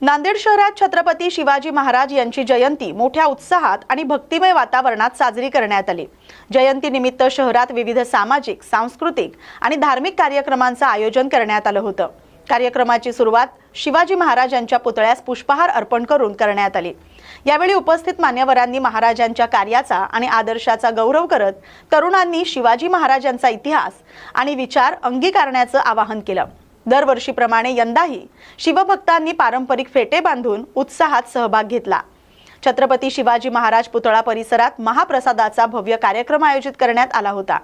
नांदेड शहरात छत्रपती शिवाजी महाराज यांची जयंती मोठ्या उत्साहात आणि भक्तिमय वातावरणात साजरी करण्यात आली। जयंतीनिमित्त शहरात विविध सामाजिक, सांस्कृतिक आणि धार्मिक कार्यक्रमांचे आयोजन करण्यात आले होते। कार्यक्रमाची सुरुवात शिवाजी महाराजांच्या पुतळ्यास पुष्पहार अर्पण करून करण्यात आली। यावेळी उपस्थित मान्यवरांनी महाराजांच्या कार्याचा आणि आदर्शाचा गौरव करत तरुणांनी शिवाजी महाराजांचा इतिहास आणि विचार अंगीकारण्याचे आवाहन केले। दरवर्षीप्रमाणे यंदाही शिवभक्तांनी पारंपरिक फेटे बांधून उत्साहात सहभाग घेतला। छत्रपती शिवाजी महाराज पुतळा परिसरात महाप्रसादाचा भव्य कार्यक्रम आयोजित करण्यात आला होता।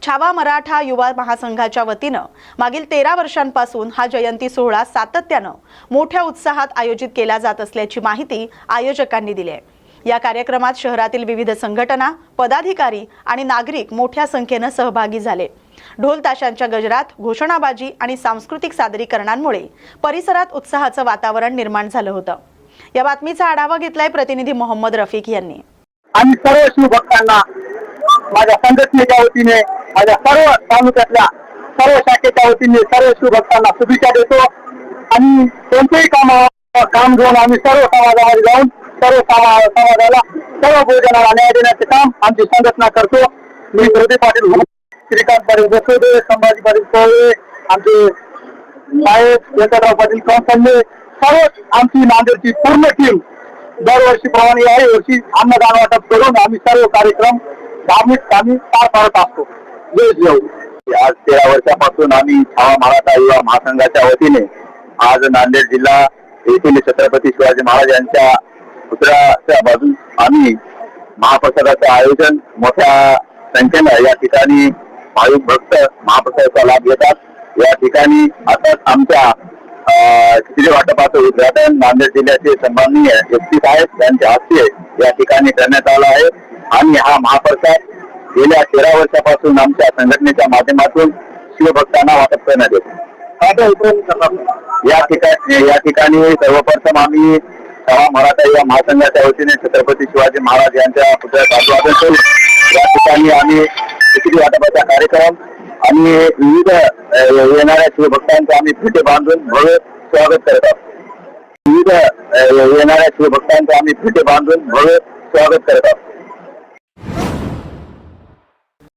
छावा मराठा युवा महासंघाच्या वतीने मागील 13 वर्षांपासून हा जयंती सोहळा सातत्याने मोठ्या उत्साहात आयोजित केला जात असल्याची माहिती आयोजकांनी दिली आहे। या कार्यक्रमात शहरातील विविध संघटना, पदाधिकारी आणि नागरिक मोठ्या संख्येने सहभागी झाले। ढोल ताशांच्या गजरात, घोषणाबाजी आणि सांस्कृतिक सादरीकरणांमुळे परिसरात उत्साहाचे वातावरण निर्माण झाले होते। या बातमीचा आढावा घेतलाय प्रतिनिधी मोहम्मद रफिक यांनी। आणि सर्व शिवभक्तांना माझ्या संघटनेच्या वतीने, माझ्या सर्व तालुक्यातल्या सर्व शाखेच्या वतीने सर्व शिवभक्तांना शुभेच्छा देतो। आणि कोणतेही काम घेऊन आम्ही सर्व समाजामध्ये जाऊन सर्व समाजाला सर्व भोजनाला न्याय देण्याचे काम आमची संघटना करतो। मी प्रदीप पाटील, श्रीकांत पाटील बसवडे, संभाजी पाटील कोवळे, आमचे साहेब व्यंकटराव पाटील कौंसल्ले, सर्व आमची नांदेडची पूर्ण टीम दरवर्षीप्रमाणे याही वर्षी अन्नदान वाटप करून आम्ही सर्व कार्यक्रम धार्मिक कामी पार पाडत असतो। जय जय। आज 13 वर्षापासून आम्ही छावा मराठा युवा महासंघाच्या वतीने आज नांदेड जिल्हा येथील छत्रपती शिवाजी महाराज यांच्या पुतळ्याच्या बाजूस आम्ही महाप्रसादाचे आयोजन मोठ्या संख्येने या ठिकाणी भाविक भक्त महाप्रसादाचा लाभ घेतात। या ठिकाणी आताच आमच्या खिचडी वाटपाचं उद्घाटन नांदेड जिल्ह्याचे सन्माननीय एसपी साहेब यांच्या हस्ते या ठिकाणी करण्यात आलं आहे। आणि हा महाप्रसाद गेल्या 13 वर्षापासून आमच्या संघटनेच्या माध्यमातून शिवभक्तांना वाटप करण्यात येतो। या ठिकाणी सर्वप्रथम आम्ही छावा मराठा युवा महासंघाच्या वतीने छत्रपती शिवाजी महाराज यांच्या पुतळ्याचं अभिवादन करू। या ठिकाणी आम्ही खिचडी वाटपाचा कार्यक्रम आणि विविध येणाऱ्या शिवभक्तांचे आम्ही फेटे बांधून भव्य स्वागत करत आहोत।